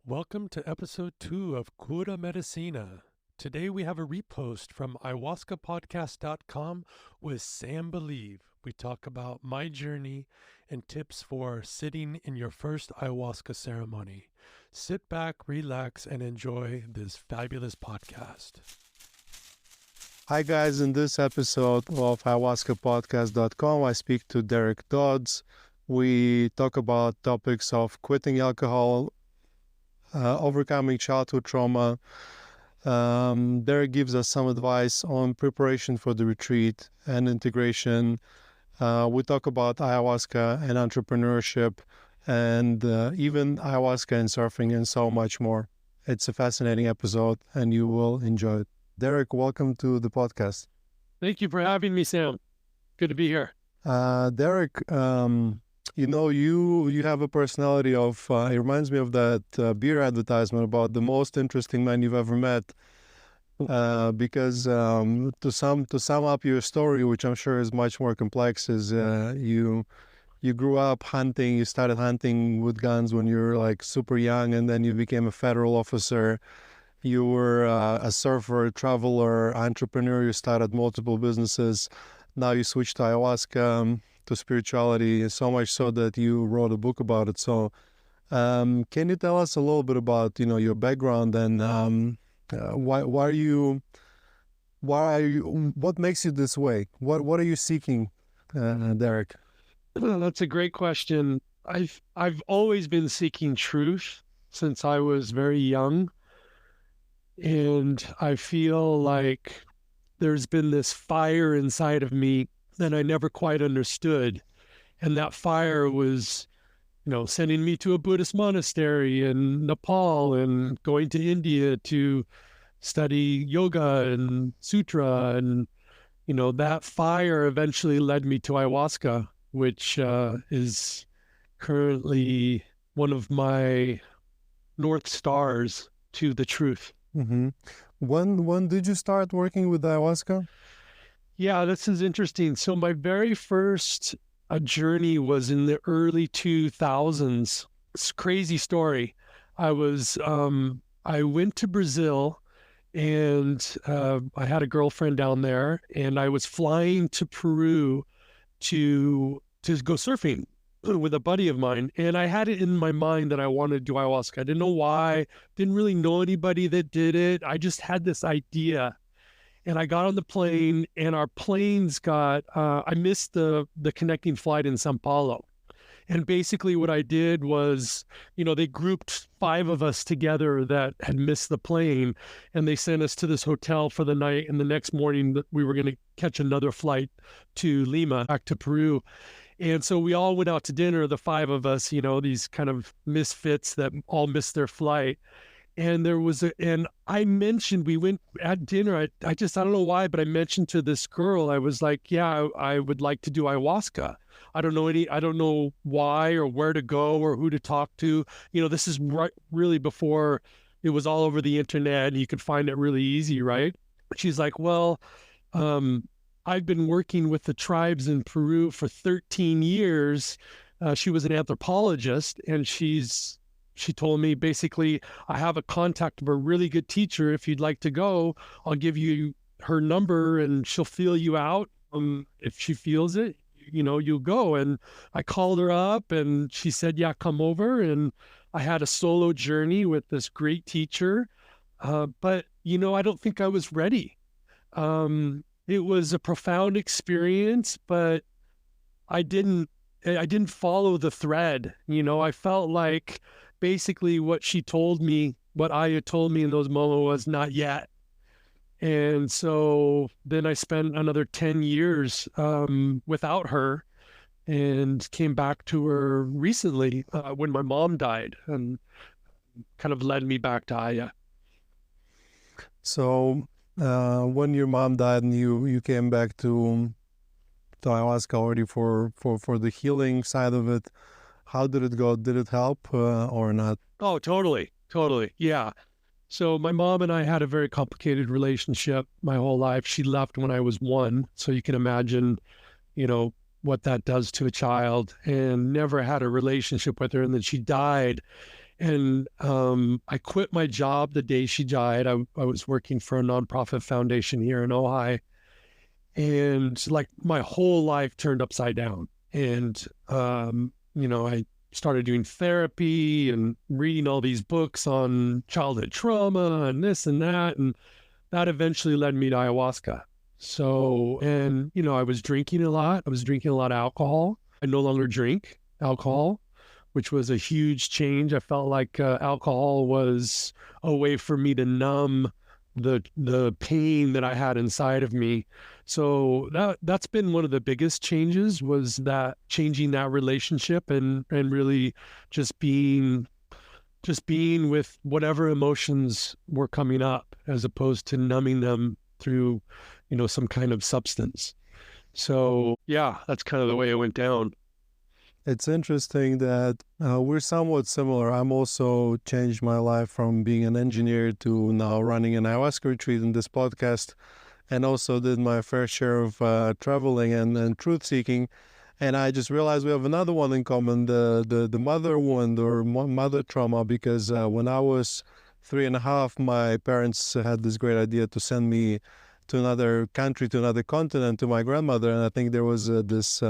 Welcome to episode 2 of Cura Medicina. Today we have a repost from ayahuascapodcast.com with Sam Believe. We talk about my journey and tips for sitting in your first ayahuasca ceremony. Sit back, relax, and enjoy this fabulous podcast. Hi guys, in this episode of ayahuascapodcast.com, I speak to Derek Dodds. We talk about topics of quitting alcohol, overcoming childhood trauma. Derek gives us some advice on preparation for the retreat and integration. We talk about ayahuasca and entrepreneurship and even ayahuasca and surfing and so much more. It's a fascinating episode and you will enjoy it. Derek, welcome to the podcast. Thank you for having me, Sam. Good to be here. Derek, you have a personality of, it reminds me of that beer advertisement about the most interesting man you've ever met. Because to sum up your story, which I'm sure is much more complex, is you grew up hunting, you started hunting with guns when you were like super young, and then you became a federal officer. You were a surfer, traveler, entrepreneur, you started multiple businesses. Now you switched to ayahuasca, to spirituality, so much so that you wrote a book about it. So can you tell us a little bit about, your background and what makes you this way? What are you seeking, Derek? That's a great question. I've always been seeking truth since I was very young. And I feel like there's been this fire inside of me that I never quite understood. And that fire was, sending me to a Buddhist monastery in Nepal and going to India to study yoga and sutra. And, that fire eventually led me to ayahuasca, which is currently one of my North Stars to the truth. Mm-hmm. When did you start working with ayahuasca? Yeah, this is interesting. So my very first journey was in the early 2000s. It's a crazy story. I went to Brazil and I had a girlfriend down there, and I was flying to Peru to go surfing with a buddy of mine. And I had it in my mind that I wanted to do ayahuasca. I didn't know why, didn't really know anybody that did it. I just had this idea. And I got on the plane, and our planes I missed the connecting flight in Sao Paulo. And basically what I did was, they grouped 5 of us together that had missed the plane, and they sent us to this hotel for the night. And the next morning we were going to catch another flight to Lima, back to Peru. And so we all went out to dinner, the 5 of us, these kind of misfits that all missed their flight. And I mentioned, we went at dinner. I don't know why, but I mentioned to this girl, I was like, yeah, I would like to do ayahuasca. I don't know why or where to go or who to talk to. This is really before it was all over the internet and you could find it really easy, right? She's like, well, I've been working with the tribes in Peru for 13 years. She was an anthropologist, and she told me, basically, I have a contact of a really good teacher. If you'd like to go, I'll give you her number and she'll feel you out. If she feels it, you'll go. And I called her up and she said, yeah, come over. And I had a solo journey with this great teacher. But, I don't think I was ready. It was a profound experience, but I didn't follow the thread. I felt like basically what Aya told me in those moments was not yet. And so then I spent another 10 years without her, and came back to her recently when my mom died, and kind of led me back to Aya. So when your mom died and you came back to ayahuasca already for the healing side of it, how did it go? Did it help or not? Oh, totally. Yeah. So my mom and I had a very complicated relationship my whole life. She left when I was 1. So you can imagine, what that does to a child, and never had a relationship with her. And then she died. And I quit my job the day she died. I was working for a nonprofit foundation here in Ohio, and like my whole life turned upside down. And I started doing therapy and reading all these books on childhood trauma and this and that, and that eventually led me to ayahuasca. So, and I was drinking a lot. I was drinking a lot of alcohol. I no longer drink alcohol, which was a huge change. I felt like alcohol was a way for me to numb the pain that I had inside of me. So that's been one of the biggest changes, was that changing that relationship and really just being with whatever emotions were coming up, as opposed to numbing them through some kind of substance. So yeah, that's kind of the way it went down. It's interesting that we're somewhat similar. I'm also changed my life from being an engineer to now running an ayahuasca retreat in this podcast, and also did my fair share of traveling and truth seeking. And I just realized we have another one in common, the mother wound or mother trauma, because when I was 3.5, my parents had this great idea to send me to another country, to another continent, to my grandmother. And I think there was this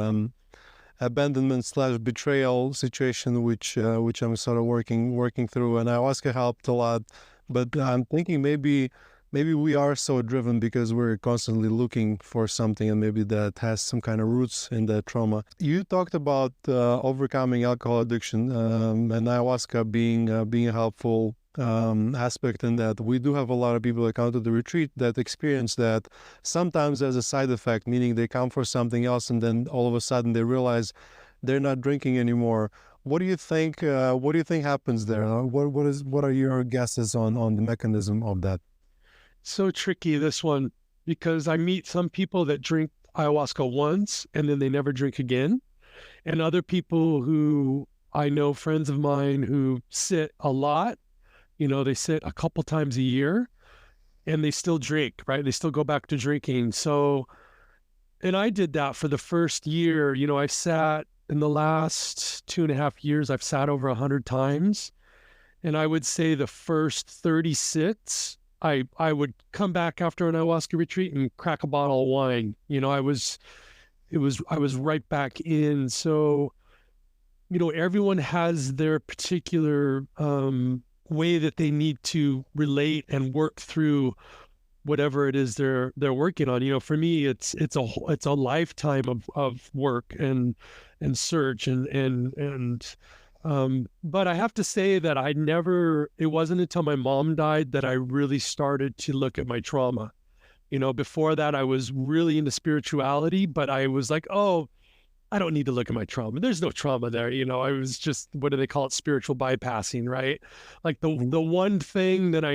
abandonment/betrayal situation, which I'm sort of working through, and ayahuasca helped a lot. But I'm thinking maybe we are so driven because we're constantly looking for something, and maybe that has some kind of roots in that trauma. You talked about overcoming alcohol addiction, and ayahuasca being a helpful aspect in that. We do have a lot of people that come to the retreat that experience that sometimes as a side effect, meaning they come for something else and then all of a sudden they realize they're not drinking anymore. What do you think happens there? What are your guesses on the mechanism of that? So tricky, this one, because I meet some people that drink ayahuasca once and then they never drink again, and other people who I know, friends of mine, who sit a lot. They sit a couple times a year and they still drink, right? They still go back to drinking. So, and I did that for the first year. I sat in the last 2.5 years, I've sat over 100 times. And I would say the first 36, I would come back after an ayahuasca retreat and crack a bottle of wine. I was right back in. So, everyone has their particular, way that they need to relate and work through whatever it is they're working on. For me, it's a lifetime of work and search and but I have to say that it wasn't until my mom died that I really started to look at my trauma. Before that I was really into spirituality, but I was like, oh, I don't need to look at my trauma. There's no trauma there. I was just, what do they call it? Spiritual bypassing, right? Like the one thing that I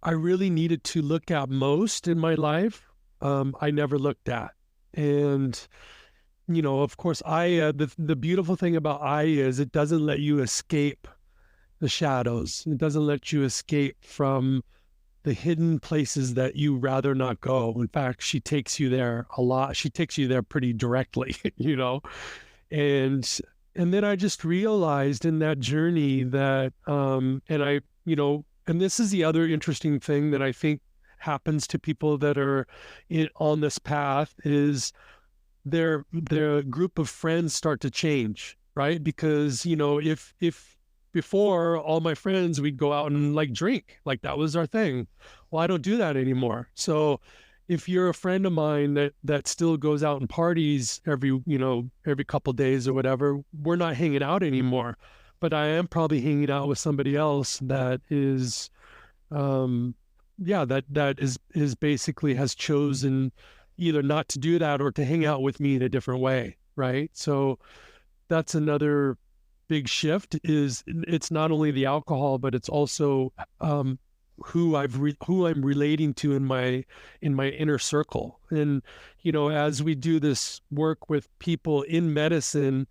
really needed to look at most in my life, I never looked at. And, of course, the beautiful thing about is it doesn't let you escape the shadows. It doesn't let you escape from the hidden places that you rather not go. In fact, she takes you there a lot. She takes you there pretty directly, and then I just realized in that journey that, and this is the other interesting thing that I think happens to people that are on this path, is their group of friends start to change, right? Because, if before, all my friends, we'd go out and like drink, like that was our thing. Well, I don't do that anymore. So if you're a friend of mine that still goes out and parties every couple of days or whatever, we're not hanging out anymore. But I am probably hanging out with somebody else that is, that is basically has chosen either not to do that or to hang out with me in a different way, right? So that's another big shift. Is it's not only the alcohol, but it's also who I'm relating to in my inner circle. And as we do this work with people in medicine,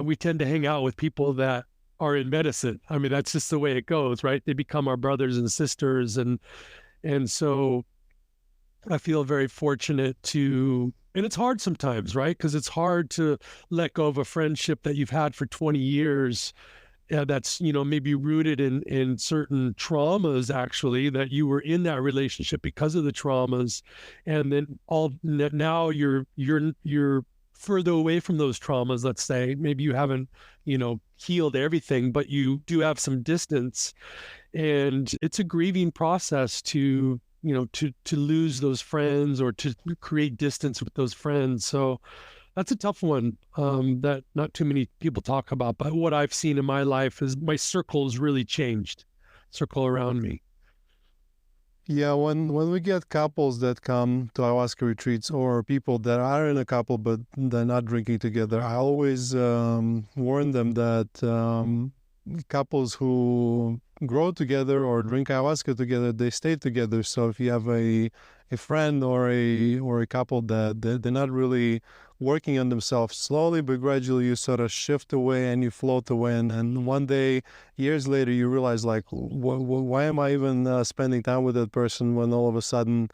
we tend to hang out with people that are in medicine. I mean, that's just the way it goes, right? They become our brothers and sisters, and so I feel very fortunate to, and it's hard sometimes, right? Because it's hard to let go of a friendship that you've had for 20 years. That's, maybe rooted in certain traumas, actually, that you were in that relationship because of the traumas. And then now you're further away from those traumas, let's say. Maybe you haven't, healed everything, but you do have some distance. And it's a grieving process to to lose those friends or to create distance with those friends. So that's a tough one, that not too many people talk about. But what I've seen in my life is my circle has really changed, circle around me. Yeah, when we get couples that come to ayahuasca retreats or people that are in a couple but they're not drinking together, I always warn them that couples who grow together or drink ayahuasca together, they stay together. So if you have a friend or a couple that they're not really working on themselves, slowly but gradually you sort of shift away and you float away, and one day, years later, you realize like, why am I even spending time with that person, when all of a sudden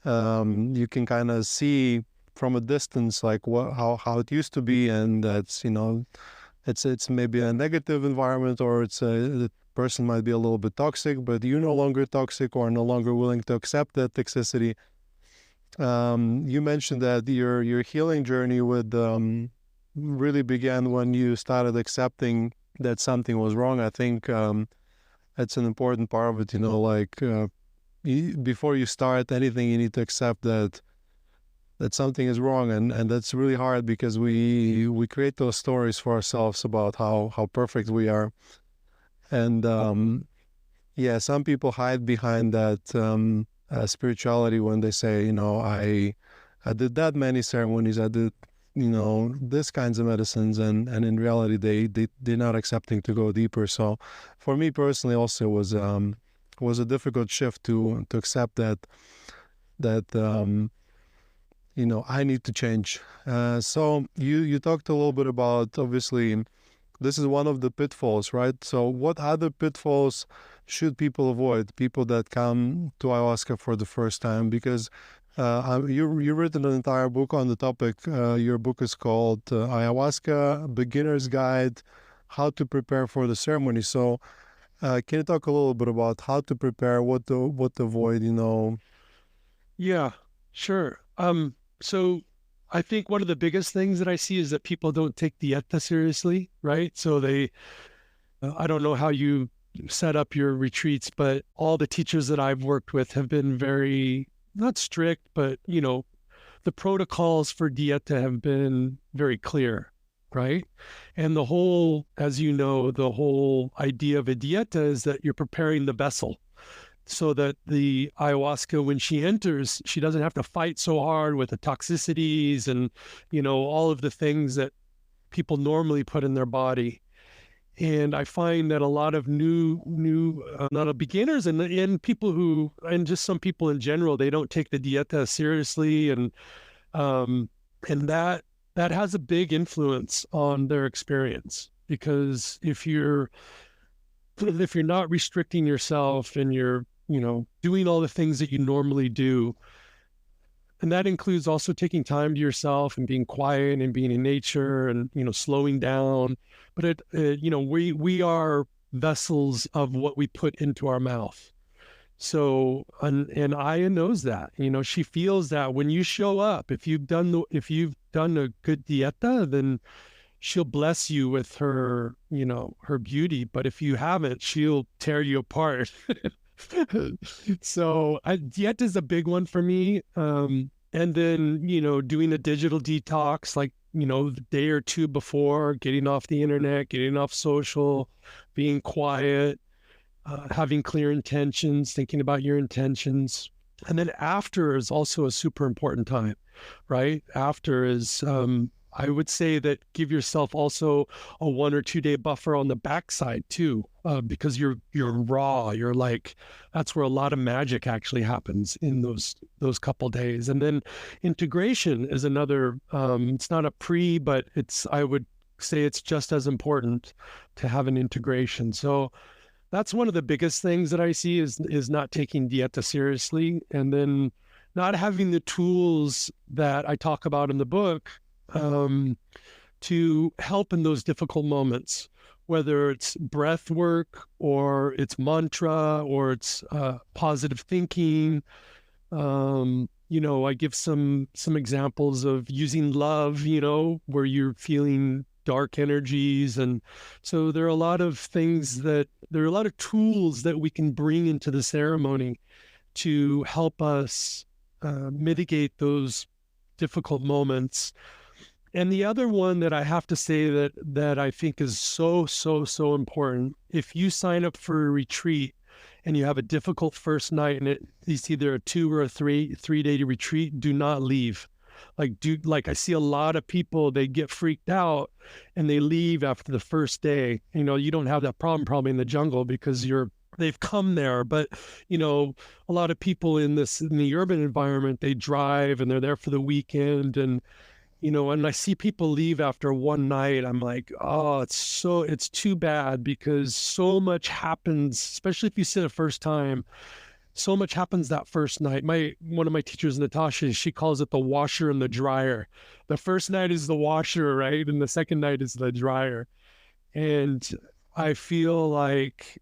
you can kind of see from a distance like how it used to be, and that's it's maybe a negative environment, or the person might be a little bit toxic, but you're no longer toxic or no longer willing to accept that toxicity. You mentioned that your healing journey with really began when you started accepting that something was wrong. I think that's an important part of it. Like before you start anything, you need to accept that something is wrong, and that's really hard because we create those stories for ourselves about how perfect we are, and yeah, some people hide behind that spirituality when they say, I did that many ceremonies, I did this kinds of medicines, and in reality they're not accepting to go deeper. So for me personally also was a difficult shift to accept that I need to change. So you talked a little bit about, obviously, this is one of the pitfalls, right? So what other pitfalls should people avoid, people that come to ayahuasca for the first time? Because you've written an entire book on the topic. Your book is called Ayahuasca Beginner's Guide, How to Prepare for the Ceremony. So can you talk a little bit about how to prepare, what to avoid, Yeah, sure. So I think one of the biggest things that I see is that people don't take dieta seriously, right? So I don't know how you set up your retreats, but all the teachers that I've worked with have been very, not strict, but, the protocols for dieta have been very clear, right? And the whole, as you know, the whole idea of a dieta is that you're preparing the vessel, so that the ayahuasca, when she enters, she doesn't have to fight so hard with the toxicities and, all of the things that people normally put in their body. And I find that a lot of a lot of beginners and people and just some people in general, they don't take the dieta seriously. And that has a big influence on their experience, because if you're not restricting yourself and you're doing all the things that you normally do. And that includes also taking time to yourself and being quiet and being in nature and, slowing down. But we are vessels of what we put into our mouth. So, and Aya knows that, she feels that when you show up, if you've done a good dieta, then she'll bless you with her, her beauty. But if you haven't, she'll tear you apart. So dieta is a big one for me. And then, doing a digital detox, like, the day or two before, getting off the internet, getting off social, being quiet, having clear intentions, thinking about your intentions. And then after is also a super important time, right? After is, I would say that give yourself also a 1 or 2 day buffer on the backside too, because you're raw. You're like, that's where a lot of magic actually happens in those couple days. And then integration is another. It's not a but I would say it's just as important to have an integration. So that's one of the biggest things that I see is not taking dieta seriously. And then not having the tools that I talk about in the book to help in those difficult moments, whether it's breath work or it's mantra or it's positive thinking. I give some examples of using love, where you're feeling dark energies. And so there are a lot of tools that we can bring into the ceremony to help us mitigate those difficult moments. And the other one that I have to say that I think is so, so, so important, if you sign up for a retreat and you have a difficult first night and it's either a 2 or a 3-day retreat, do not leave. Like I see a lot of people, they get freaked out and they leave after the first day. You don't have that problem probably in the jungle because they've come there. But, a lot of people in the urban environment, they drive and they're there for the weekend. And, and I see people leave after one night, I'm like, oh, it's too bad because so much happens, especially if you sit a first time. So much happens that first night. One of my teachers, Natasha, she calls it the washer and the dryer. The first night is the washer, right? And the second night is the dryer. And I feel like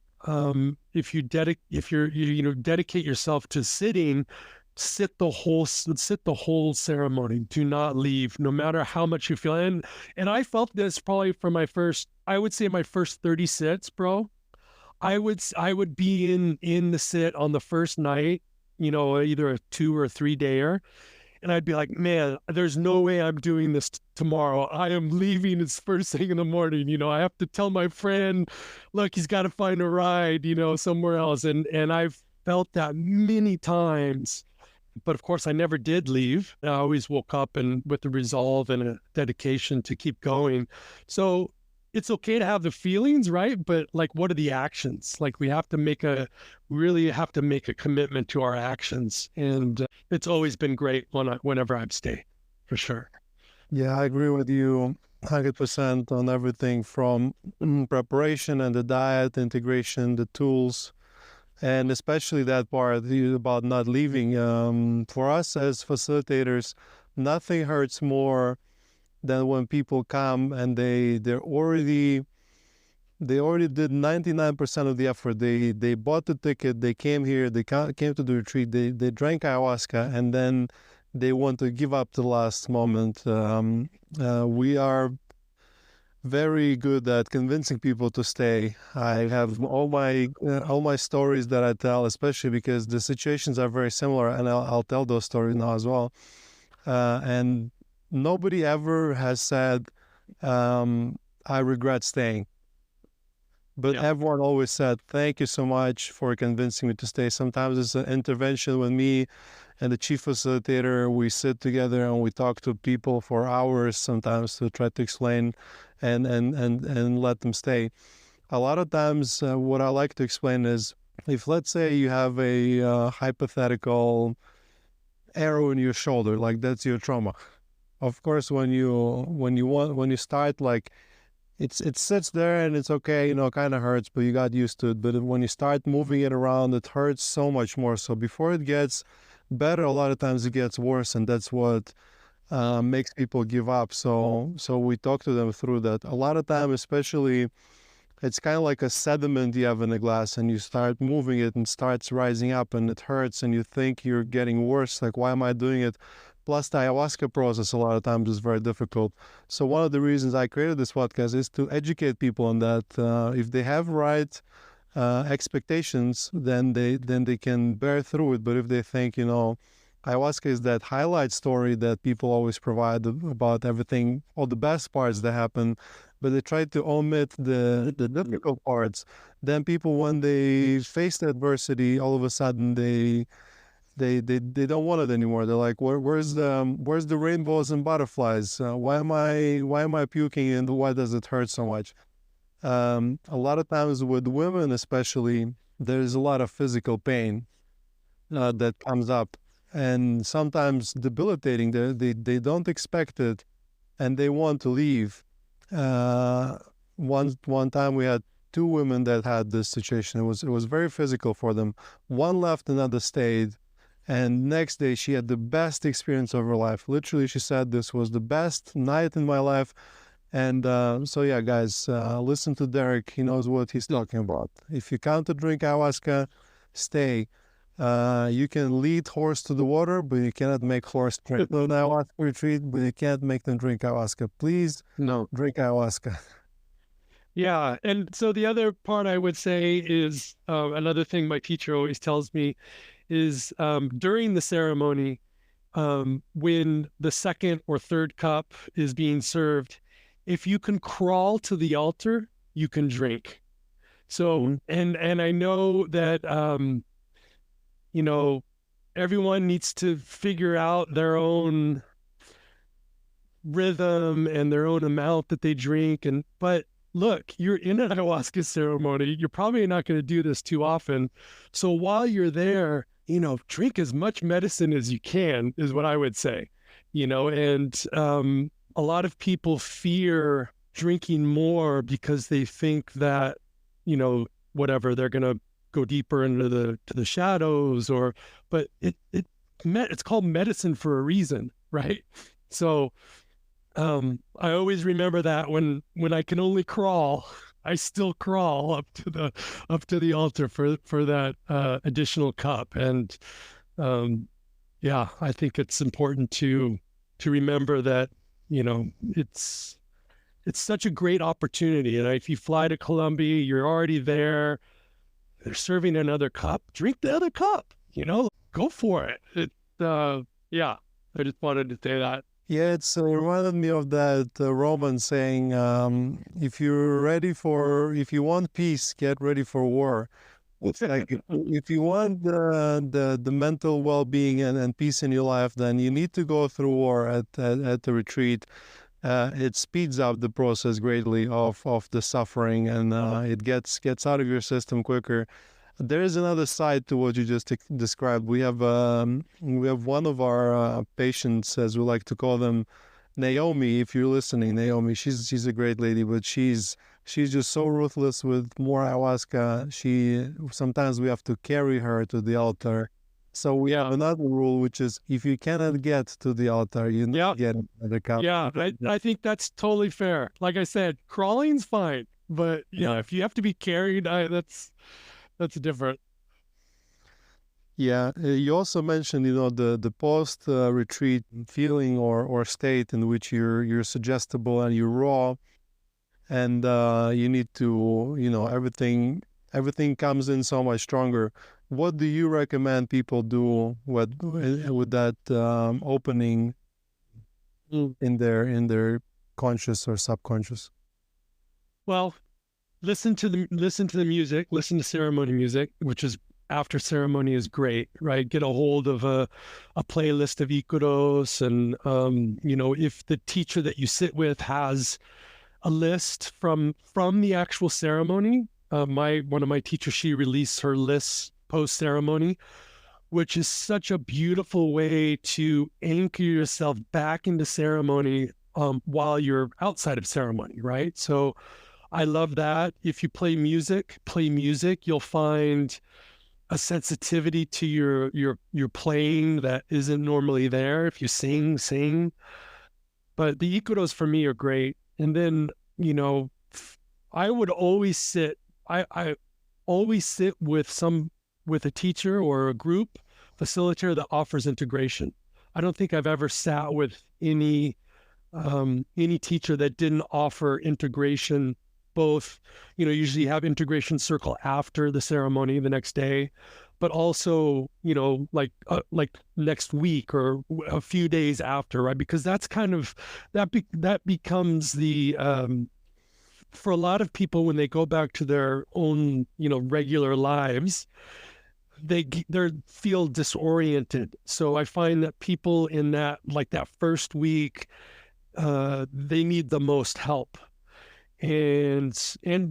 if you dedicate yourself to sitting, sit the whole ceremony. Do not leave, no matter how much you feel. And I felt this probably for my first 30 sits, bro. I would be in the sit on the first night, either a 2 or 3-dayer. And I'd be like, man, there's no way I'm doing this tomorrow. I am leaving. It's first thing in the morning. I have to tell my friend, look, he's got to find a ride, somewhere else. And I've felt that many times. But of course, I never did leave. I always woke up and with the resolve and a dedication to keep going. So it's okay to have the feelings, right? But like, what are the actions? Like we really have to make a commitment to our actions. And it's always been great whenever I've stayed, for sure. Yeah, I agree with you 100% on everything from preparation and the diet, integration, the tools, and especially that part about not leaving. For us as facilitators, nothing hurts more than when people come and they already did 99% of the effort. They bought the ticket, they came here, they came to the retreat, they drank ayahuasca, and then they want to give up the last moment. We are very good at convincing people to stay. I have all my stories that I tell, especially because the situations are very similar, and I'll tell those stories now as well. And nobody ever has said, I regret staying. But everyone always said, thank you so much for convincing me to stay. Sometimes it's an intervention with me and the chief facilitator. We sit together and we talk to people for hours sometimes to try to explain and let them stay. A lot of times what I like to explain is, if let's say you have a hypothetical arrow in your shoulder, like that's your trauma. Of course, when you start, like it sits there and it's okay, kind of hurts, but you got used to it. But when you start moving it around, it hurts so much more. So before it gets better, a lot of times it gets worse, and that's what makes people give up. So we talk to them through that. A lot of time, especially, it's kind of like a sediment you have in a glass, and you start moving it and starts rising up, and it hurts, and you think you're getting worse. Like, why am I doing it? Plus, the ayahuasca process a lot of times is very difficult. So one of the reasons I created this podcast is to educate people on that. If they have right expectations, then they can bear through it. But if they think, ayahuasca is that highlight story that people always provide about everything, all the best parts that happen, but they try to omit the difficult parts, then people, when they face the adversity, all of a sudden they don't want it anymore. They're like, where's the rainbows and butterflies? Why am I puking, and why does it hurt so much? A lot of times with women especially, there's a lot of physical pain that comes up, and sometimes debilitating. They don't expect it, and they want to leave. One time we had 2 women that had this situation. It was very physical for them. One left, another stayed. And next day, she had the best experience of her life. Literally, she said, this was the best night in my life. And so, yeah, guys, listen to Derek. He knows what he's talking about. If you come to drink ayahuasca, stay. You can lead horse to the water, but you cannot make horse drink. No ayahuasca retreat, but you can't make them drink ayahuasca. Please, No. drink ayahuasca. Yeah. And so the other part I would say is another thing my teacher always tells me is during the ceremony, when the second or third cup is being served, if you can crawl to the altar, you can drink. So, and I know that, you know, everyone needs to figure out their own rhythm and their own amount that they drink. But look, you're in an ayahuasca ceremony. You're probably not going to do this too often. So while you're there, drink as much medicine as you can is what I would say, and a lot of people fear drinking more because they think that, whatever, they're going to go deeper into the shadows but it's called medicine for a reason, right? So I always remember that when I can only crawl, I still crawl up to the altar for that additional cup. And I think it's important to remember that, it's such a great opportunity. And if you fly to Colombia, you're already there. They're serving another cup. Drink the other cup. Go for it. I just wanted to say that. Yeah, it's reminded me of that Roman saying, if you want peace, get ready for war. It's like, if you want the mental well-being and peace in your life, then you need to go through war at the retreat. It speeds up the process greatly of the suffering, and it gets out of your system quicker. There is another side to what you just described. We have one of our patients, as we like to call them, Naomi. If you're listening, Naomi, she's a great lady, but she's just so ruthless with more ayahuasca. Sometimes we have to carry her to the altar. So we have another rule, which is if you cannot get to the altar, you not get another cup. Yeah, I think that's totally fair. Like I said, crawling's fine, but if you have to be carried, that's different. Yeah, you also mentioned, the post retreat feeling or state in which you're suggestible and you're raw, and you need to, everything comes in so much stronger. What do you recommend people do with that opening in their conscious or subconscious? Well, listen to the music, listen to ceremony music, which is after ceremony is great, right? Get a hold of a playlist of Ikuros, and if the teacher that you sit with has a list from the actual ceremony. One of my teachers, she released her lists post ceremony, which is such a beautiful way to anchor yourself back into ceremony while you're outside of ceremony, right? So I love that. If you play music, you'll find a sensitivity to your playing that isn't normally there. If you sing. But the Ikuros for me are great. And then, I would always sit, I always sit with a teacher or a group facilitator that offers integration. I don't think I've ever sat with any teacher that didn't offer integration. Both, usually have integration circle after the ceremony the next day, but also, like next week or a few days after, right? Because that's kind of, that becomes the, for a lot of people, when they go back to their own, regular lives, they feel disoriented. So I find that people in that first week, they need the most help. And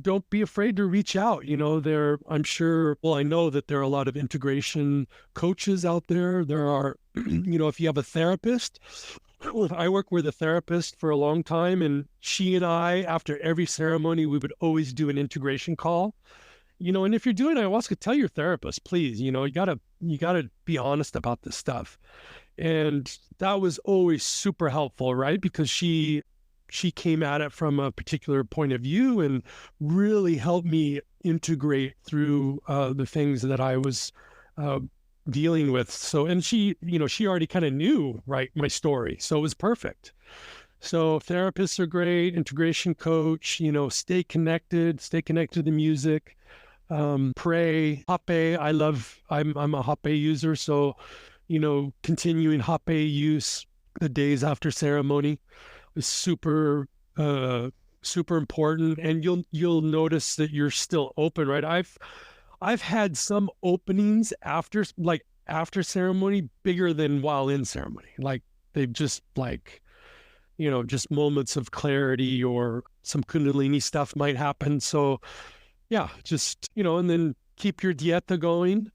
don't be afraid to reach out. I know that there are a lot of integration coaches out there. There are, if you have a therapist, I work with a therapist for a long time, and she and I, after every ceremony, we would always do an integration call. And if you're doing ayahuasca, tell your therapist, please, you gotta you got to be honest about this stuff. And that was always super helpful, right? Because she came at it from a particular point of view and really helped me integrate through the things that I was dealing with. So, and she already kind of knew, right, my story. So it was perfect. So therapists are great, integration coach, stay connected to the music, pray, hape. I'm a hape user. So, continuing hape use the days after ceremony is super important. And you'll notice that you're still open, right? I've had some openings after ceremony bigger than while in ceremony. Like they've just just moments of clarity or some Kundalini stuff might happen. So yeah, just, and then keep your dieta going.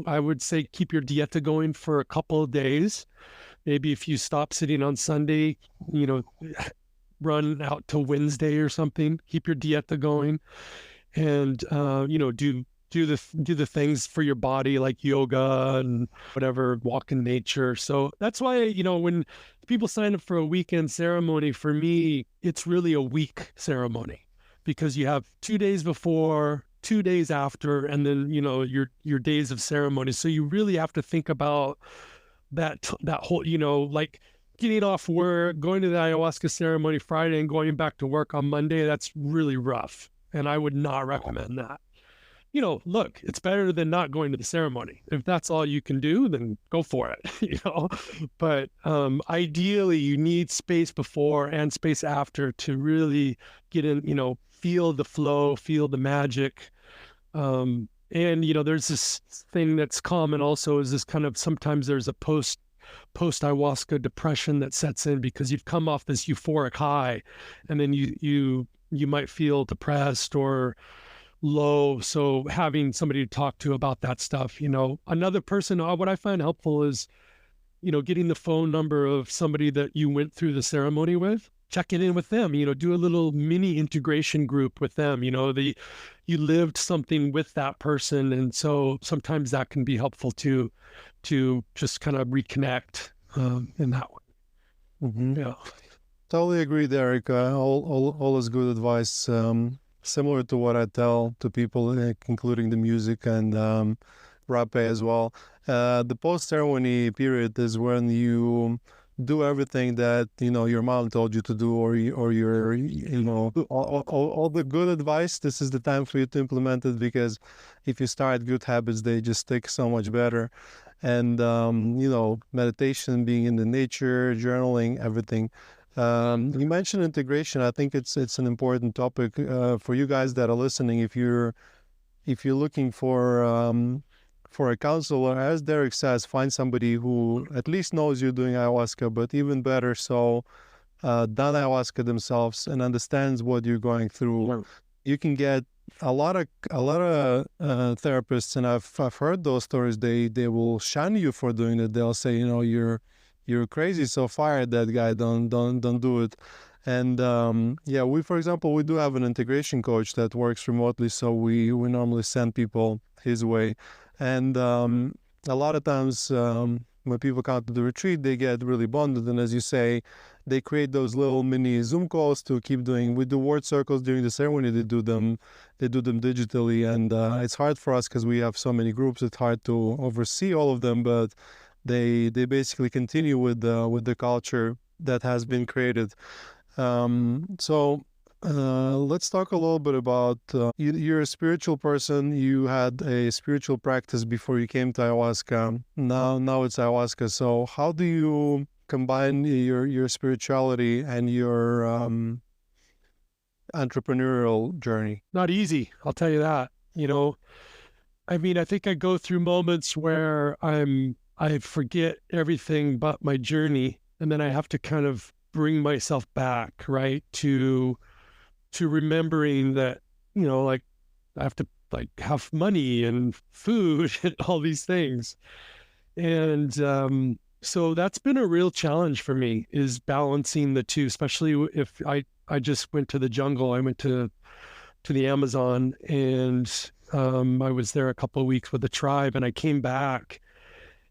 I would say keep your dieta going for a couple of days. Maybe if you stop sitting on Sunday, run out to Wednesday or something, keep your dieta going and, do the things for your body like yoga and whatever, walk in nature. So that's why, when people sign up for a weekend ceremony, for me, it's really a week ceremony because you have 2 days before, 2 days after, and then, your days of ceremony. So you really have to think about that whole, like getting off work, going to the ayahuasca ceremony Friday and going back to work on Monday. That's really rough. And I would not recommend that. Look, it's better than not going to the ceremony. If that's all you can do, then go for it, But ideally, you need space before and space after to really get in, feel the flow, feel the magic. And, there's this thing that's common also is this kind of, sometimes there's a post ayahuasca depression that sets in because you've come off this euphoric high and then you might feel depressed or low. So having somebody to talk to about that stuff, another person, what I find helpful is, getting the phone number of somebody that you went through the ceremony with, checking in with them, do a little mini integration group with them, you lived something with that person. And so sometimes that can be helpful to just kind of reconnect in that way. Mm-hmm. Yeah. Totally agree, Derek. All is good advice. Similar to what I tell to people, including the music and rape as well. The post-ceremony period is when you do everything that your mom told you to do, or your all the good advice. This is the time for you to implement it, because if you start good habits, they just stick so much better. And meditation, being in the nature, journaling, everything. You mentioned integration. I think it's an important topic for you guys that are listening. If you're looking for a counselor, as Derek says, find somebody who at least knows you're doing ayahuasca, but even better, so done ayahuasca themselves and understands what you're going through. Right. You can get a lot of therapists, and I've heard those stories. They will shun you for doing it. They'll say, you're crazy, so fire that guy, don't do it. And we, for example, we do have an integration coach that works remotely, so we normally send people his way. And a lot of times when people come to the retreat, they get really bonded, and as you say, they create those little mini Zoom calls to keep doing. We do word circles during the ceremony. They do them digitally, and it's hard for us because we have so many groups. It's hard to oversee all of them, but they basically continue with the culture that has been created. Let's talk a little bit about you're a spiritual person. You had a spiritual practice before you came to ayahuasca. Now it's ayahuasca. So how do you combine your spirituality and your entrepreneurial journey? Not easy, I'll tell you that. I think I go through moments where I forget everything but my journey, and then I have to kind of bring myself back, right, to remembering that, I have to have money and food and all these things. And so that's been a real challenge for me, is balancing the two, especially if I just went to the jungle. I went to the Amazon, and I was there a couple of weeks with the tribe, and I came back,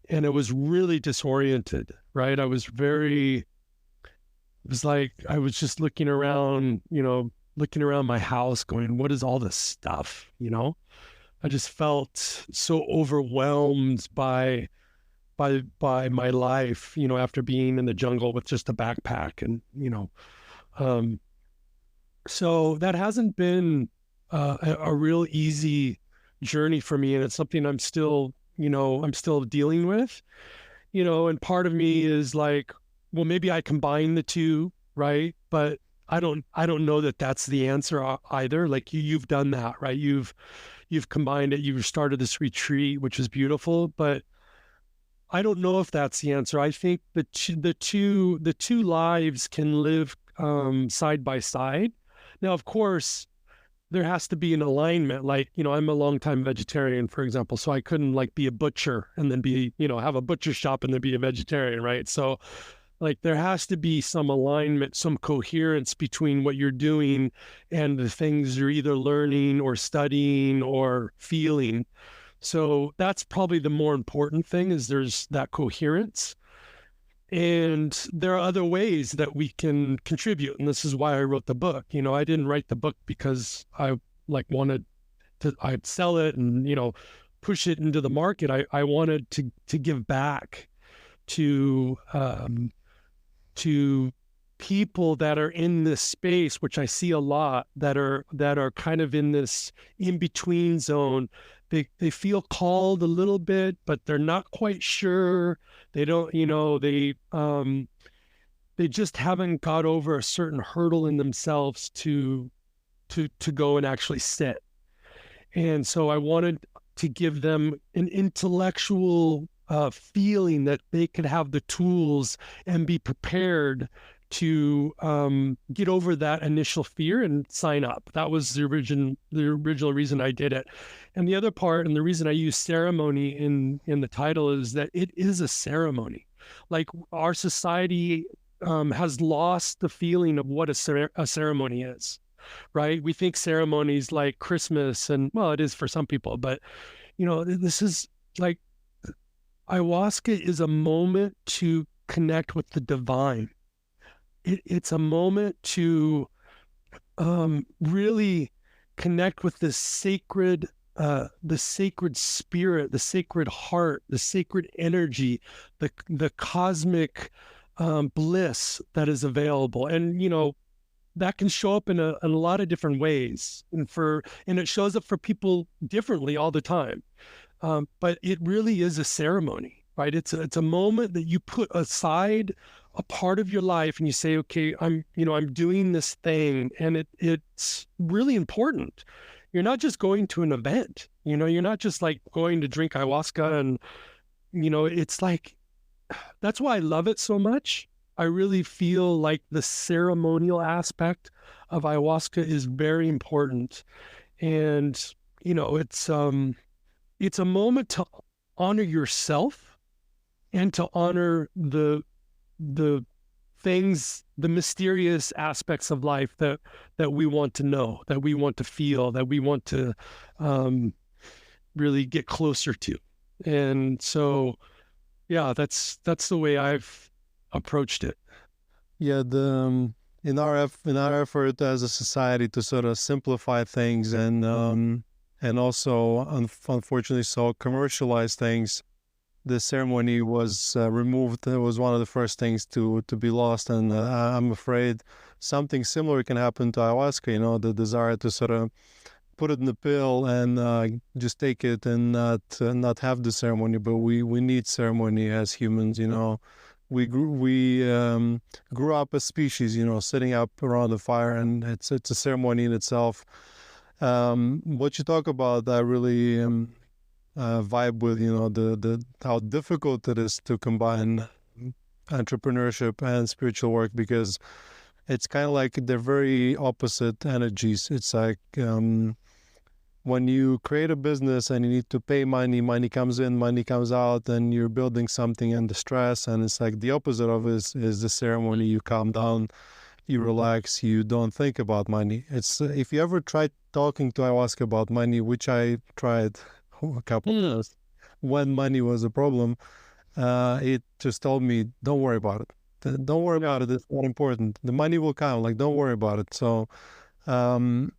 and it was really disoriented, right? It was like I was just looking around, looking around my house going, what is all this stuff, I just felt so overwhelmed by my life, after being in the jungle with just a backpack. And, um, so that hasn't been a real easy journey for me. And it's something I'm still dealing with, and part of me is like, well, maybe I combine the two, right? But I don't know that that's the answer either. Like you've done that, right? You've combined it. You've started this retreat, which is beautiful, but I don't know if that's the answer. I think the two lives can live side by side. Now, of course, there has to be an alignment. Like, I'm a longtime vegetarian, for example, so I couldn't like be a butcher and then be, have a butcher shop and then be a vegetarian, right? So like there has to be some alignment, some coherence between what you're doing and the things you're either learning or studying or feeling. So that's probably the more important thing, is there's that coherence. And there are other ways that we can contribute. And this is why I wrote the book. I didn't write the book because I wanted to, I'd sell it and, push it into the market. I wanted to give back to people that are in this space, which I see a lot, that are kind of in this in-between zone. They feel called a little bit, but they're not quite sure. They don't, they just haven't got over a certain hurdle in themselves to go and actually sit. And so I wanted to give them an intellectual feeling that they could have the tools and be prepared to get over that initial fear and sign up. That was the original reason I did it. And the other part, and the reason I use ceremony in the title, is that it is a ceremony. Like our society has lost the feeling of what a ceremony is, right? We think ceremonies like Christmas, and well, it is for some people, but this is like, ayahuasca is a moment to connect with the divine. It's a moment to really connect with the sacred spirit, the sacred heart, the sacred energy, the cosmic bliss that is available. And that can show up in a lot of different ways, and it shows up for people differently all the time. But it really is a ceremony, right? It's a moment that you put aside a part of your life and you say, okay, I'm doing this thing, and it's really important. You're not just going to an event, you're not just like going to drink ayahuasca, and it's like, that's why I love it so much. I really feel like the ceremonial aspect of ayahuasca is very important. And it's a moment to honor yourself and to honor the things, the mysterious aspects of life that we want to know, that we want to feel, that we want to really get closer to. And so, yeah, that's the way I've approached it. Yeah, in our effort as a society to sort of simplify things and also unfortunately so commercialize things, the ceremony was removed. It was one of the first things to be lost, and I'm afraid something similar can happen to ayahuasca. The desire to sort of put it in the pill and just take it and not have the ceremony. But we need ceremony as humans. We grew up as species. Sitting up around the fire, and it's a ceremony in itself. What you talk about, I really vibe with, the how difficult it is to combine entrepreneurship and spiritual work, because it's kind of like they're very opposite energies. It's like when you create a business and you need to pay money comes in, money comes out, and you're building something, and the stress, and it's like the opposite of it is the ceremony. You calm down, you relax, you don't think about money. It's if you ever try talking to ayahuasca about money, which I tried a couple times when money was a problem, it just told me, don't worry about it. Don't worry about it. It's not important. The money will come. Like, don't worry about it. So, um,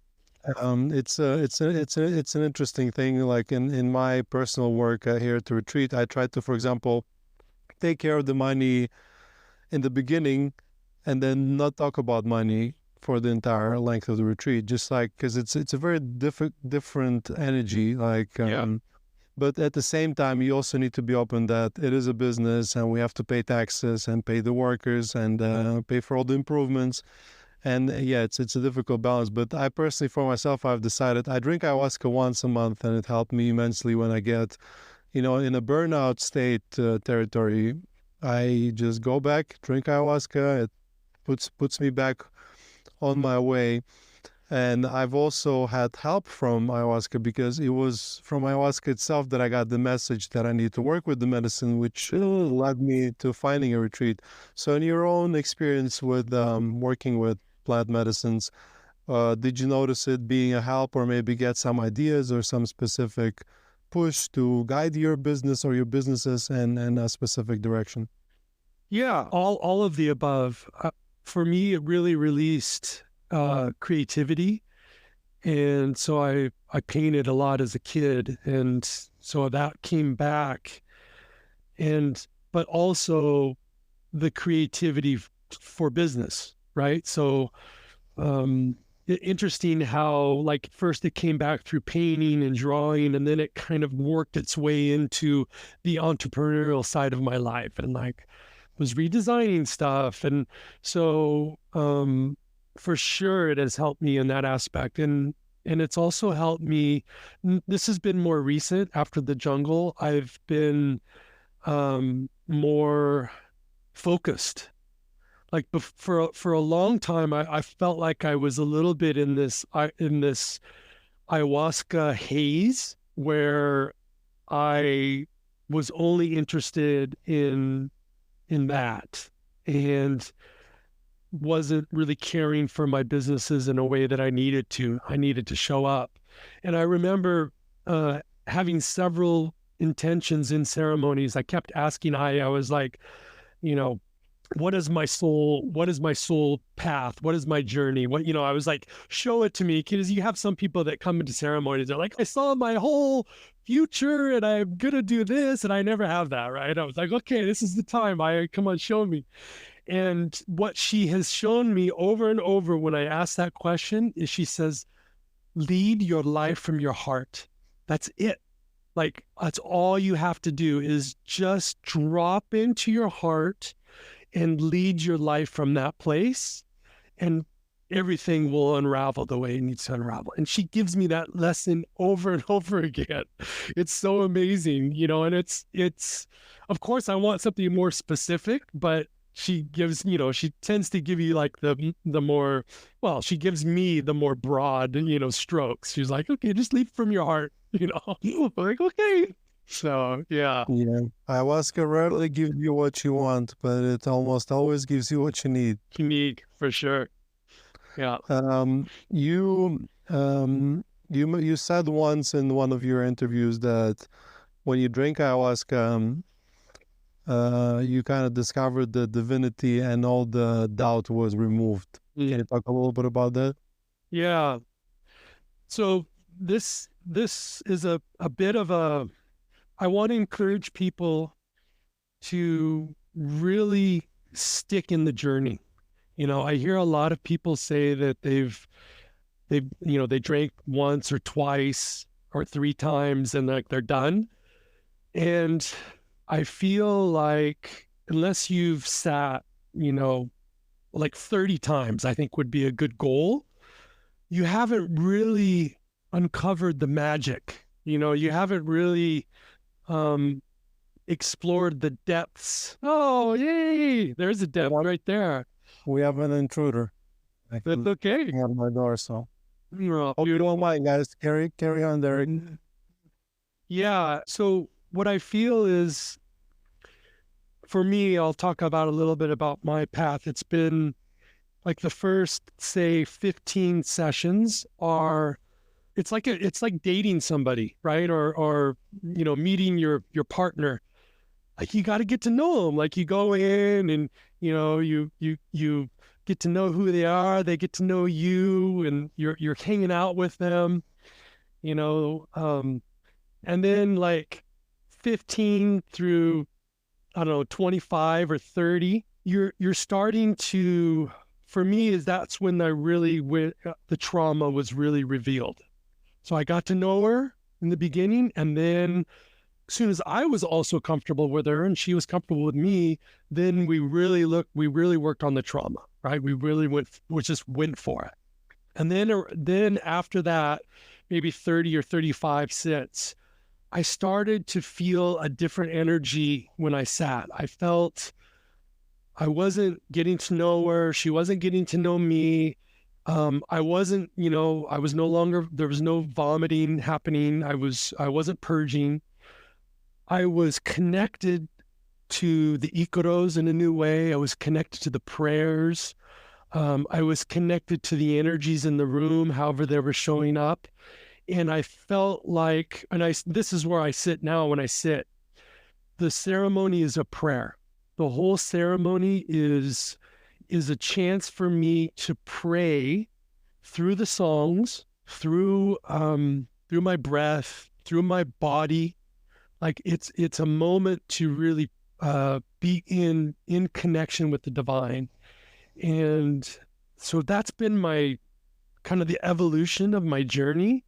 it's an interesting thing. Like in my personal work here at the retreat, I try to, for example, take care of the money in the beginning, and then not talk about money for the entire length of the retreat. Just like, because it's a very different energy. Like, but at the same time, you also need to be open that it is a business, and we have to pay taxes and pay the workers and pay for all the improvements. And yeah, it's a difficult balance. But I personally, for myself, I've decided I drink ayahuasca once a month, and it helped me immensely when I get, in a burnout state territory. I just go back, drink ayahuasca. It puts me back on my way. And I've also had help from ayahuasca, because it was from ayahuasca itself that I got the message that I need to work with the medicine, which led me to finding a retreat. So in your own experience with working with plant medicines, did you notice it being a help, or maybe get some ideas or some specific push to guide your business or your businesses in a specific direction? Yeah, all of the above. For me, it really released creativity. And so I painted a lot as a kid. And so that came back. But also the creativity for business, right? So interesting how, like, first it came back through painting and drawing, and then it kind of worked its way into the entrepreneurial side of my life, and like was redesigning stuff. And so for sure it has helped me in that aspect. And it's also helped me, this has been more recent after the jungle. I've been more focused. Like for a long time, I felt like I was a little bit in this ayahuasca haze, where I was only interested in that, and wasn't really caring for my businesses in a way that I needed to. I needed to show up. And I remember having several intentions in ceremonies. I kept asking I was like, what is my soul path? What is my journey? I was like, show it to me. Because you have some people that come into ceremonies, they're like, I saw my whole future and I'm going to do this. And I never have that, right? I was like, okay, this is the time. Come on, show me. And what she has shown me over and over when I ask that question is, she says, lead your life from your heart. That's it. Like, that's all you have to do, is just drop into your heart and lead your life from that place, and everything will unravel the way it needs to unravel. And she gives me that lesson over and over again. It's so amazing, and it's, of course, I want something more specific, but she gives, she tends to give you like the more, well, she gives me the more broad, strokes. She's like, okay, just lead from your heart, I'm like, okay. So, yeah. Ayahuasca rarely gives you what you want, but it almost always gives you what you need. For sure. Yeah. You said once in one of your interviews that when you drink ayahuasca, you kind of discovered the divinity and all the doubt was removed. Can you talk a little bit about that? Yeah. So this is a bit of a, I want to encourage people to really stick in the journey. I hear a lot of people say that they drank once or twice or 3 times and like they're done. And I feel like unless you've sat, like 30 times, I think would be a good goal. You haven't really uncovered the magic. You haven't really explored the depths. Oh, yay! There's a depth right there. We have an intruder. That's okay. On my door, so hope you don't mind, guys. Carry on, Derek. Yeah. So what I feel is, for me, I'll talk about a little bit about my path. It's been like the first, say, 15 sessions are it's like dating somebody, right? Or meeting your partner. Like you got to get to know them. Like you go in and you get to know who they are. They get to know you, and you're hanging out with them. You know, and then like 15 through, I don't know, 25 or 30, you're starting to, for me, is that's when the trauma was really revealed. So I got to know her in the beginning, and then as soon as I was also comfortable with her and she was comfortable with me, then we really worked on the trauma, right? We just went for it. And then after that, maybe 30 or 35 sits, I started to feel a different energy when I sat. I felt I wasn't getting to know her. She wasn't getting to know me. I wasn't, I was no longer, there was no vomiting happening. I wasn't purging. I was connected to the ikaros in a new way. I was connected to the prayers. I was connected to the energies in the room, however they were showing up. And I felt like, this is where I sit now when I sit. The ceremony is a prayer. The whole ceremony is a chance for me to pray through the songs, through my breath, through my body. Like it's a moment to really be in connection with the divine. And so that's been my kind of the evolution of my journey.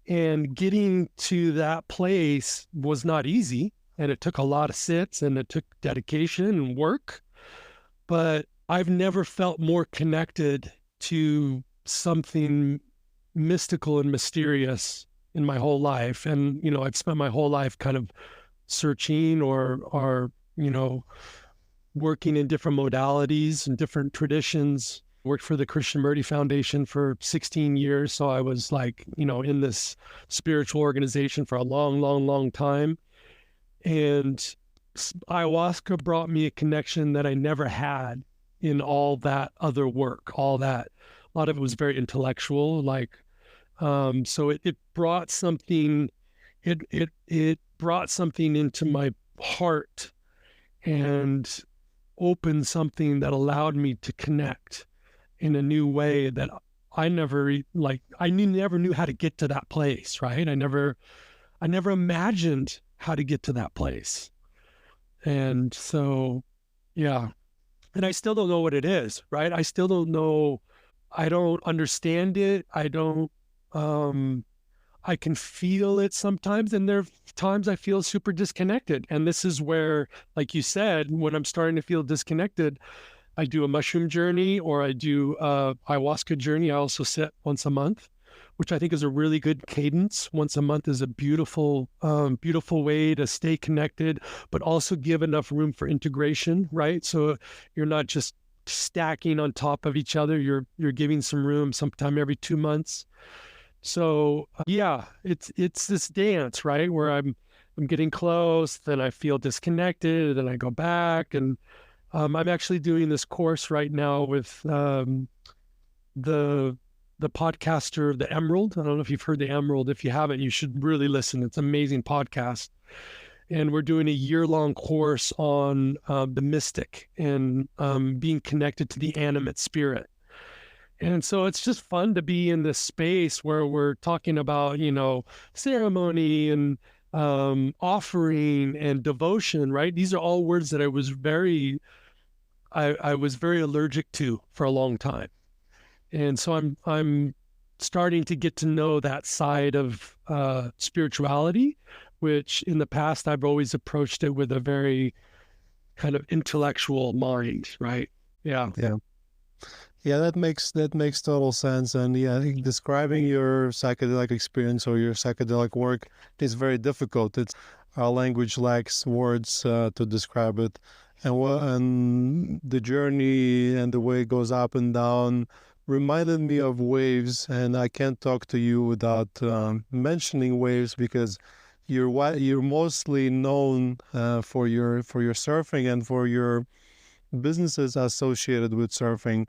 And getting to that place was not easy. And it took a lot of sits and it took dedication and work. But I've never felt more connected to something mystical and mysterious in my whole life. And, I've spent my whole life kind of searching or working in different modalities and different traditions. Worked for the Krishnamurti Foundation for 16 years. So I was like, in this spiritual organization for a long, long, long time. And ayahuasca brought me a connection that I never had in all that other work, a lot of it was very intellectual. So it brought something, it brought something into my heart and opened something that allowed me to connect in a new way that I never knew how to get to that place, right? I never imagined how to get to that place. And so, yeah. And I still don't know what it is, right? I still don't know. I don't understand it. I can feel it sometimes. And there are times I feel super disconnected. And this is where, like you said, when I'm starting to feel disconnected, I do a mushroom journey or I do a ayahuasca journey. I also sit once a month, which I think is a really good cadence. Once a month is a beautiful, beautiful way to stay connected, but also give enough room for integration, right? So you're not just stacking on top of each other. You're giving some room sometime every 2 months. So yeah, it's this dance, right? Where I'm getting close, then I feel disconnected, then I go back. And I'm actually doing this course right now with the podcaster, the Emerald. I don't know if you've heard the Emerald. If you haven't, you should really listen. It's an amazing podcast. And we're doing a year-long course on the mystic and being connected to the animate spirit. And so it's just fun to be in this space where we're talking about, ceremony and offering and devotion, right? These are all words that I was very allergic to for a long time. And so I'm starting to get to know that side of spirituality, which in the past I've always approached it with a very kind of intellectual mind, right? Yeah. Yeah. Yeah, that makes total sense. And yeah, I think describing your psychedelic experience or your psychedelic work is very difficult. Our language lacks words to describe it, and the journey and the way it goes up and down reminded me of waves. And I can't talk to you without mentioning waves, because you're mostly known for your surfing and for your businesses associated with surfing.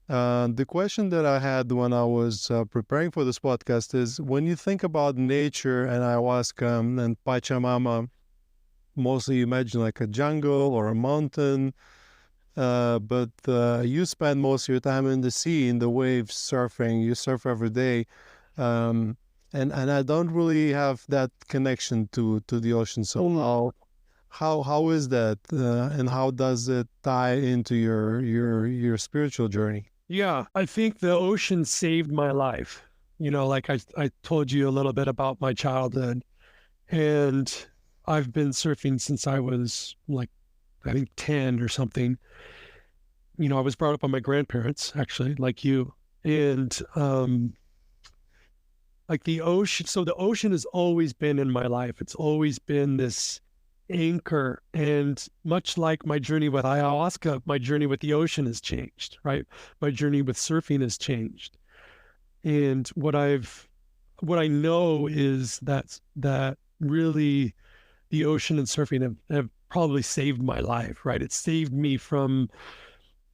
The question that I had when I was preparing for this podcast is, when you think about nature and ayahuasca and Pachamama, mostly you imagine like a jungle or a mountain, but you spend most of your time in the sea, in the waves, surfing. You surf every day, um, and I don't really have that connection to the ocean. So how is that, and how does it tie into your spiritual journey? Yeah, I think the ocean saved my life. Like I told you a little bit about my childhood, and I've been surfing since I was like, I think 10 or something. I was brought up by my grandparents, actually, like you. And like the ocean, so the ocean has always been in my life. It's always been this anchor. And much like my journey with ayahuasca, my journey with the ocean has changed, right? My journey with surfing has changed. And what I know is that really the ocean and surfing have probably saved my life, right? It saved me from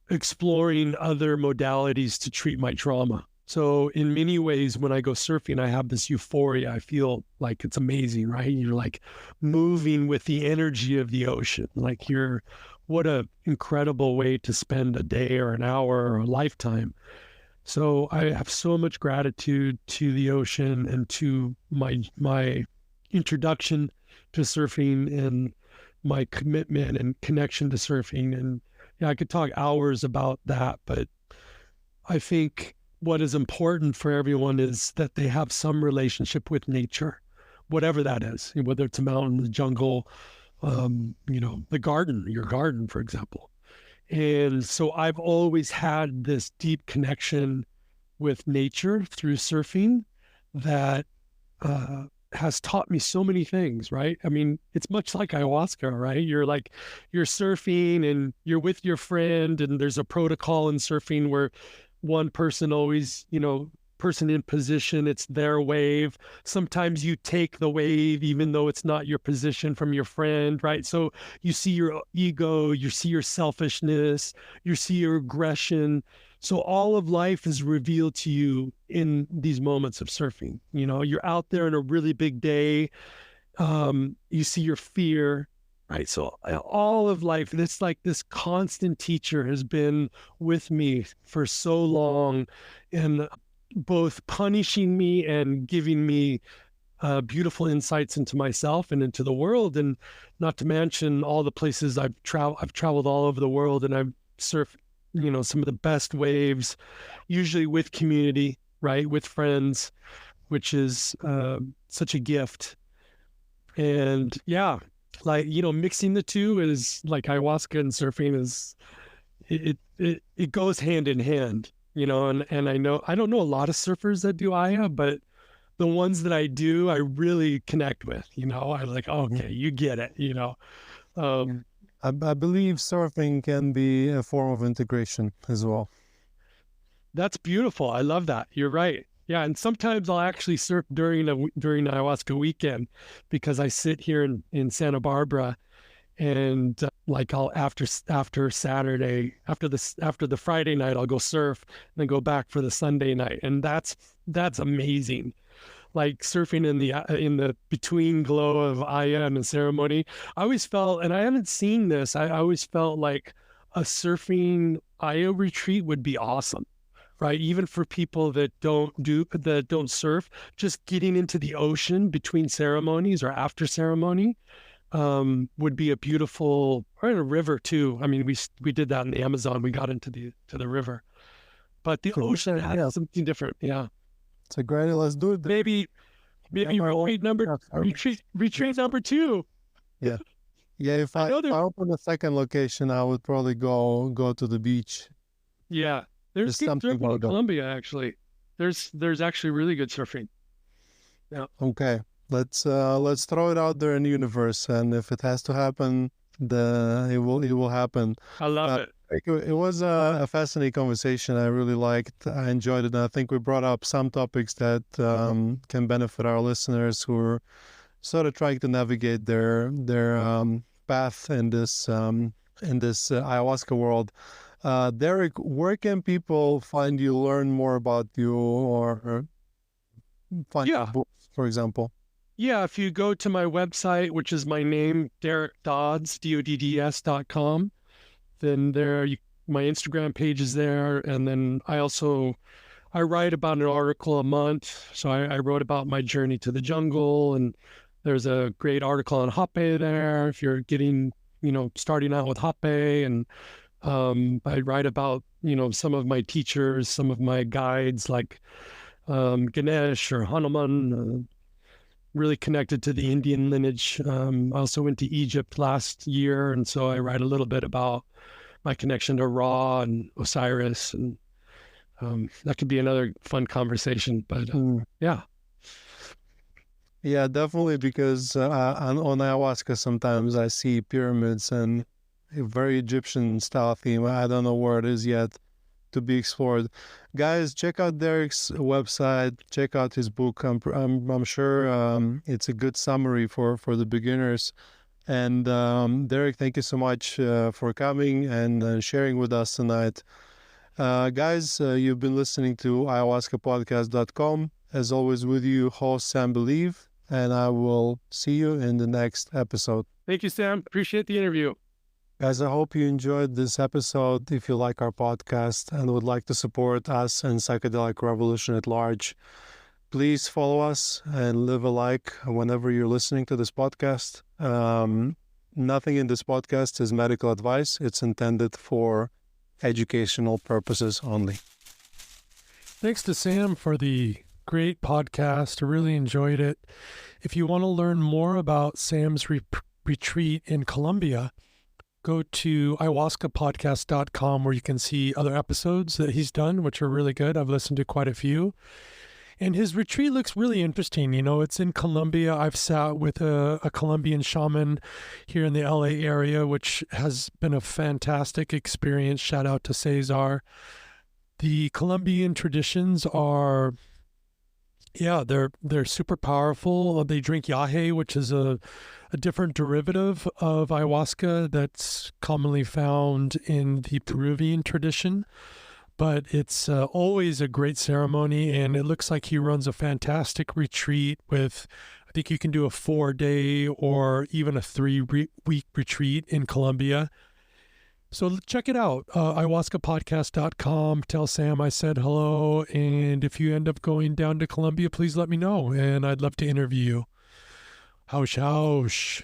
exploring other modalities to treat my trauma. So in many ways, when I go surfing, I have this euphoria. I feel like it's amazing, right? You're like moving with the energy of the ocean. Like what a incredible way to spend a day or an hour or a lifetime. So I have so much gratitude to the ocean and to my introduction to surfing and my commitment and connection to surfing. And yeah, I could talk hours about that, but I think what is important for everyone is that they have some relationship with nature, whatever that is, whether it's a mountain, the jungle, the garden, your garden, for example. And so I've always had this deep connection with nature through surfing that has taught me so many things, right? I mean, it's much like ayahuasca, right? You're surfing and you're with your friend, and there's a protocol in surfing where one person always, person in position, it's their wave. Sometimes you take the wave, even though it's not your position, from your friend, right? So you see your ego, you see your selfishness, you see your aggression. So all of life is revealed to you in these moments of surfing. You're out there in a really big day. You see your fear, right? So all of life, and it's like this constant teacher has been with me for so long, and both punishing me and giving me beautiful insights into myself and into the world, and not to mention all the places I've traveled all over the world, and I've surfed, some of the best waves, usually with community, right, with friends, which is such a gift. And yeah, like, mixing the two is like ayahuasca and surfing is it goes hand in hand, and I don't know a lot of surfers that do Aya, but the ones that I do, I really connect with, I like, okay, you get it, um, I believe surfing can be a form of integration as well. that's beautiful. I love that. You're right. Yeah. And sometimes I'll actually surf during ayahuasca weekend, because I sit here in Santa Barbara, and like I'll after Saturday, after the Friday night, I'll go surf and then go back for the Sunday night, and that's amazing. Like surfing in the between glow of Aya and the ceremony, I always felt, and I haven't seen this, I always felt like a surfing Aya retreat would be awesome, right? Even for people that don't surf, just getting into the ocean between ceremonies or after ceremony would be a beautiful, or in a river too. I mean, we did that in the Amazon. We got into the river, but the ocean has something different. Yeah, It's a great. Let's do it. maybe retreat number two. Yeah, yeah. If I open a second location, I would probably go to the beach. Yeah, there's good surfing in Colombia actually. There's actually really good surfing. Yeah. Okay. Let's throw it out there in the universe, and if it has to happen, it will happen. I love it. It was a fascinating conversation. I really liked. I enjoyed it. And I think we brought up some topics that can benefit our listeners who are sort of trying to navigate their path in this ayahuasca world. Derek, where can people find you, learn more about you, or find your Yeah. books, for example? Yeah. If you go to my website, which is my name, Derek Dodds, DODDS.com, then my Instagram page is there. And then I write about an article a month. So I wrote about my journey to the jungle, and there's a great article on Hape there if you're starting out with Hape. And I write about, some of my teachers, some of my guides like Ganesh or Hanuman, really connected to the Indian lineage. I also went to Egypt last year, and so I write a little bit about my connection to Ra and Osiris, and that could be another fun conversation. But yeah. Yeah, definitely, because on ayahuasca sometimes I see pyramids and a very Egyptian style theme. I don't know where it is yet to be explored. Guys, check out Derek's website. Check out his book. I'm sure it's a good summary for the beginners. And Derek, thank you so much for coming and sharing with us tonight. Guys, you've been listening to ayahuascapodcast.com. As always, with you, host Sam Believe, and I will see you in the next episode. Thank you, Sam. Appreciate the interview. Guys, I hope you enjoyed this episode. If you like our podcast and would like to support us and Psychedelic Revolution at large, please follow us and leave a like whenever you're listening to this podcast. Nothing in this podcast is medical advice. It's intended for educational purposes only. Thanks to Sam for the great podcast. I really enjoyed it. If you want to learn more about Sam's retreat in Colombia, go to ayahuascapodcast.com, where you can see other episodes that he's done, which are really good. I've listened to quite a few. And his retreat looks really interesting. It's in Colombia. I've sat with a Colombian shaman here in the LA area, which has been a fantastic experience. Shout out to Cesar. The Colombian traditions are, they're super powerful. They drink yahe, which is a different derivative of ayahuasca that's commonly found in the Peruvian tradition. But it's always a great ceremony, and it looks like he runs a fantastic retreat with, I think you can do a 4-day or even a 3-week retreat in Colombia. So check it out, ayahuascapodcast.com. Tell Sam I said hello, and if you end up going down to Colombia, please let me know, and I'd love to interview you. Hausch, hausch.